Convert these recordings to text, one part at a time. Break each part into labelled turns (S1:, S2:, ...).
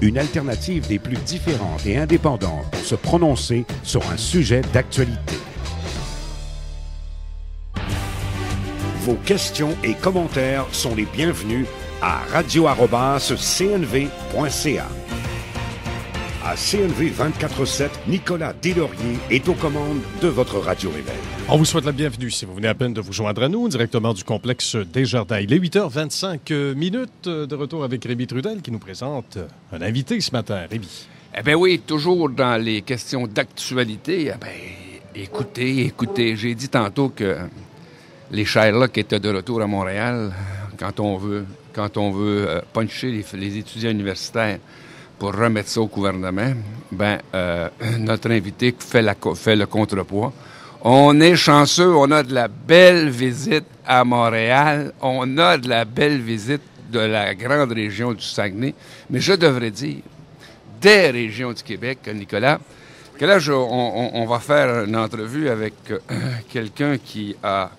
S1: une alternative des plus différentes et indépendantes pour se prononcer sur un sujet d'actualité. Vos questions et commentaires sont les bienvenus à radio@cnv.ca. À CNV 24/7, Nicolas Deslauriers est aux commandes de votre Radio Réveil.
S2: On vous souhaite la bienvenue si vous venez à peine de vous joindre à nous, directement du complexe Desjardins. Il est 8h25 de retour avec Rémi Trudel qui nous présente un invité ce matin. Rémi.
S3: Eh bien oui, toujours dans les questions d'actualité. Eh bien, écoutez, j'ai dit tantôt que les Sherlock étaient de retour à Montréal quand on veut puncher les étudiants universitaires pour remettre ça au gouvernement. Notre invité fait le contrepoids. On est chanceux, on a de la belle visite à Montréal, on a de la belle visite de la grande région du Saguenay, mais je devrais dire des régions du Québec, Nicolas, que là, on va faire une entrevue avec quelqu'un qui a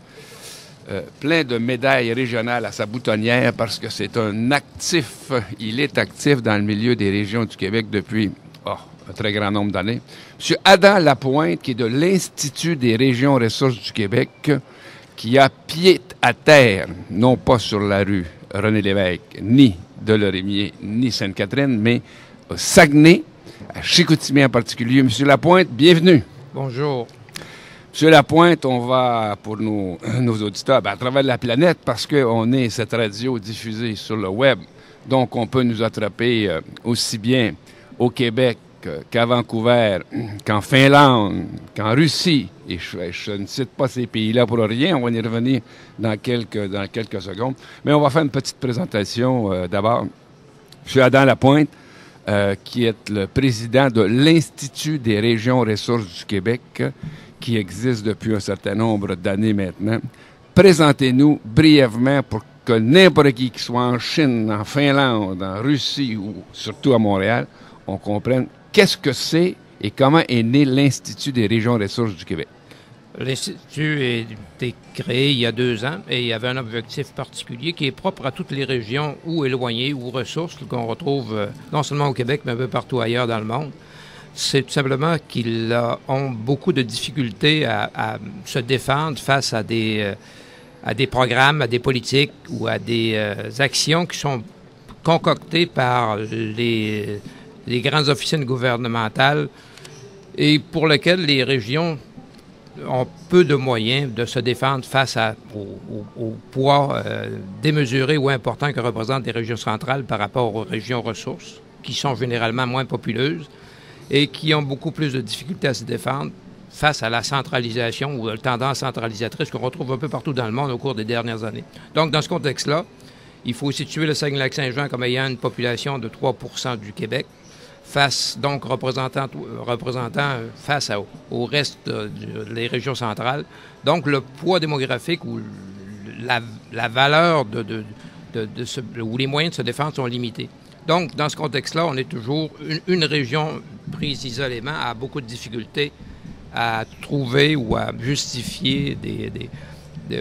S3: plein de médailles régionales à sa boutonnière parce que c'est un actif. Il est actif dans le milieu des régions du Québec depuis un très grand nombre d'années. M. Adam Lapointe, qui est de l'Institut des régions ressources du Québec, qui a pied à terre, non pas sur la rue René-Lévesque, ni de Lorimier, ni Sainte-Catherine, mais au Saguenay, à Chicoutimi en particulier. M. Lapointe, bienvenue.
S4: Bonjour.
S3: Monsieur Lapointe, on va, pour nos auditeurs, à travers la planète, parce qu'on est cette radio diffusée sur le web, donc on peut nous attraper aussi bien au Québec qu'à Vancouver, qu'en Finlande, qu'en Russie. Et je ne cite pas ces pays-là pour rien, on va y revenir dans quelques secondes. Mais on va faire une petite présentation d'abord. Monsieur Adam Lapointe, qui est le président de l'Institut des régions ressources du Québec, qui existe depuis un certain nombre d'années maintenant. Présentez-nous brièvement pour que n'importe qui soit en Chine, en Finlande, en Russie ou surtout à Montréal, on comprenne qu'est-ce que c'est et comment est né l'Institut des régions ressources du Québec.
S4: L'Institut a été créé il y a 2 ans et il y avait un objectif particulier qui est propre à toutes les régions ou éloignées ou ressources qu'on retrouve non seulement au Québec mais un peu partout ailleurs dans le monde. C'est tout simplement qu'ils ont beaucoup de difficultés à se défendre face à des programmes, à des politiques ou à des actions qui sont concoctées par les grandes officines gouvernementales et pour lesquelles les régions ont peu de moyens de se défendre face au poids démesuré ou important que représentent les régions centrales par rapport aux régions ressources, qui sont généralement moins populeuses et qui ont beaucoup plus de difficultés à se défendre face à la centralisation ou à la tendance centralisatrice qu'on retrouve un peu partout dans le monde au cours des dernières années. Donc, dans ce contexte-là, il faut situer le Saguenay-Lac-Saint-Jean comme ayant une population de 3 % du Québec, représentant face au reste des régions centrales. Donc, le poids démographique ou la valeur où les moyens de se défendre sont limités. Donc, dans ce contexte-là, on est toujours une région prise isolément a beaucoup de difficultés à trouver ou à justifier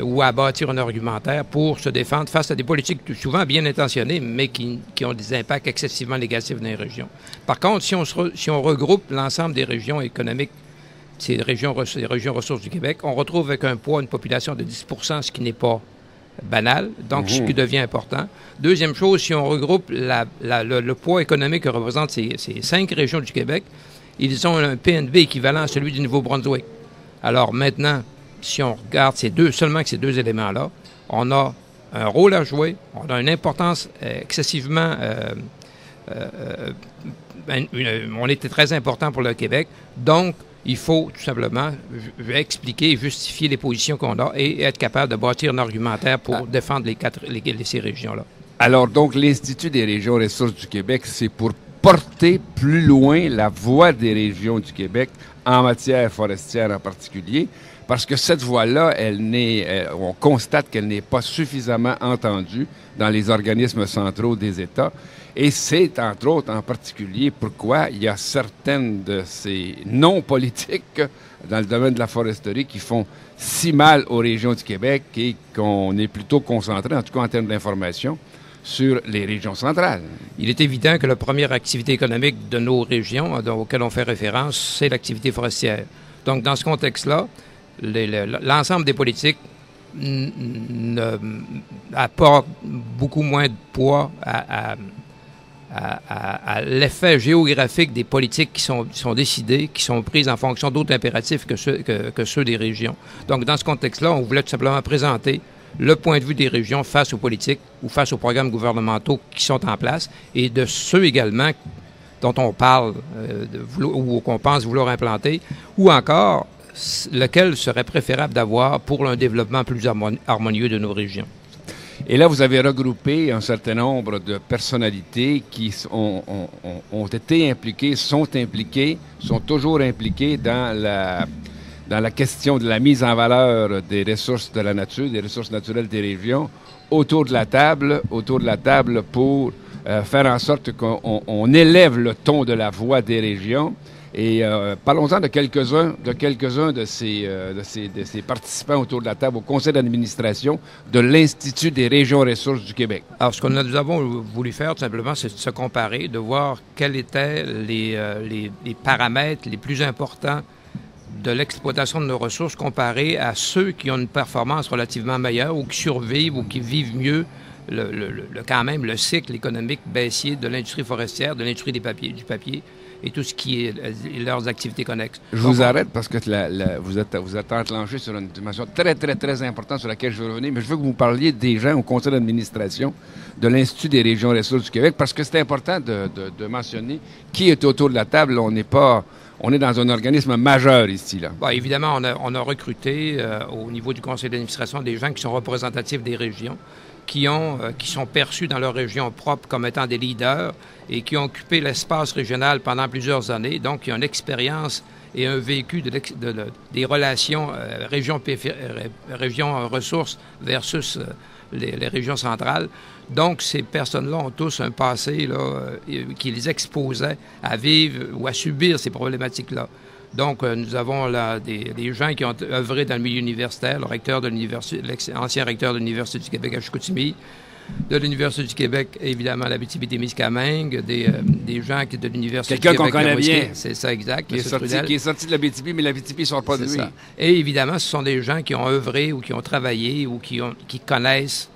S4: ou à bâtir un argumentaire pour se défendre face à des politiques souvent bien intentionnées, mais qui ont des impacts excessivement négatifs dans les régions. Par contre, si on regroupe l'ensemble des régions économiques, ces régions ressources du Québec, on retrouve avec un poids, une population de 10 %, ce qui n'est pas banal, donc ce qui devient important. Deuxième chose, si on regroupe le poids économique que représentent ces 5 régions du Québec, ils ont un PNB équivalent à celui du Nouveau-Brunswick. Alors maintenant, si on regarde seulement ces 2 éléments-là, on a un rôle à jouer, on a une importance excessivement... on était très important pour le Québec, donc il faut tout simplement expliquer et justifier les positions qu'on a et être capable de bâtir un argumentaire pour défendre ces régions-là.
S3: Alors donc, l'Institut des régions ressources du Québec, c'est pour porter plus loin la voix des régions du Québec en matière forestière en particulier, parce que cette voix-là, on constate qu'elle n'est pas suffisamment entendue dans les organismes centraux des États. Et c'est, entre autres, en particulier, pourquoi il y a certaines de ces non-politiques dans le domaine de la foresterie qui font si mal aux régions du Québec et qu'on est plutôt concentré, en tout cas en termes d'information, sur les régions centrales.
S4: Il est évident que la première activité économique de nos régions, auxquelles on fait référence, c'est l'activité forestière. Donc, dans ce contexte-là, l'ensemble des politiques apporte beaucoup moins de poids à l'effet géographique des politiques qui sont décidées, qui sont prises en fonction d'autres impératifs que ceux des régions. Donc, dans ce contexte-là, on voulait tout simplement présenter le point de vue des régions face aux politiques ou face aux programmes gouvernementaux qui sont en place et de ceux également dont on parle ou qu'on pense vouloir implanter, ou encore lequel serait préférable d'avoir pour un développement plus harmonieux de nos régions.
S3: Et là, vous avez regroupé un certain nombre de personnalités qui ont été impliquées, sont toujours impliquées dans la question de la mise en valeur des ressources de la nature, des ressources naturelles des régions, autour de la table pour faire en sorte qu'on élève le ton de la voix des régions. Et parlons-en de quelques-uns de ces participants autour de la table au conseil d'administration de l'Institut des régions ressources du Québec.
S4: Alors, ce que nous avons voulu faire, tout simplement, c'est de se comparer, de voir quels étaient les paramètres les plus importants de l'exploitation de nos ressources comparés à ceux qui ont une performance relativement meilleure ou qui survivent ou qui vivent mieux quand même le cycle économique baissier de l'industrie forestière, de l'industrie du papier et tout ce qui est leurs activités connexes.
S3: Je vous arrête parce que vous êtes enclenché sur une dimension très, très, très importante sur laquelle je veux revenir, mais je veux que vous parliez des gens au conseil d'administration de l'Institut des régions ressources du Québec parce que c'est important de mentionner qui est autour de la table. On est dans un organisme majeur ici, là.
S4: Bon, évidemment, on a recruté au niveau du conseil d'administration des gens qui sont représentatifs des régions, qui sont perçus dans leur région propre comme étant des leaders et qui ont occupé l'espace régional pendant plusieurs années, donc qui ont une expérience et un vécu des relations région ressources versus les régions centrales. Donc, ces personnes-là ont tous un passé qui les exposait à vivre ou à subir ces problématiques-là. Donc, nous avons là des gens qui ont œuvré dans le milieu universitaire, l'ancien recteur de l'Université du Québec à Chicoutimi, de l'Université du Québec, évidemment, l'Abitibi-Témiscamingue, des gens de l'Université du Québec.
S3: Quelqu'un qu'on connaît bien.
S4: C'est ça, exact.
S3: Qui est sorti de l'Abitibi, mais l'Abitibi ne sort pas de lui. Ça.
S4: Et évidemment, ce sont des gens qui ont œuvré ou qui ont travaillé ou qui connaissent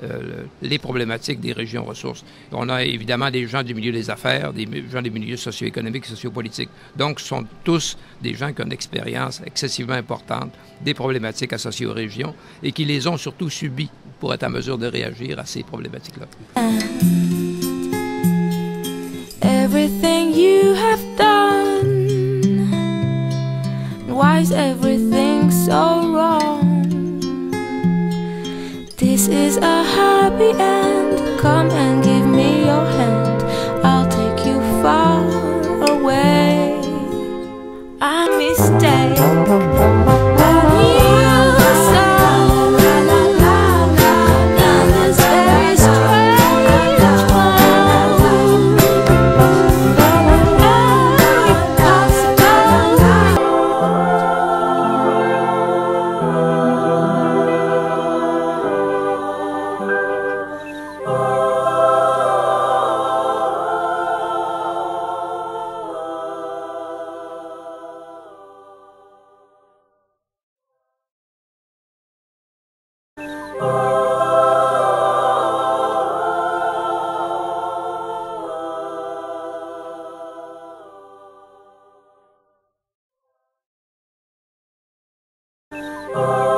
S4: les problématiques des régions ressources. On a évidemment des gens du milieu des affaires, des gens des milieux socio-économiques et sociopolitiques. Donc, ce sont tous des gens qui ont une expérience excessivement importante des problématiques associées aux régions et qui les ont surtout subies pour être en mesure de réagir à ces problématiques-là.
S5: Everything you have done, why is everything so wrong? This is a happy end, come and give me your hand, I'll take you far away. I mistake. Oh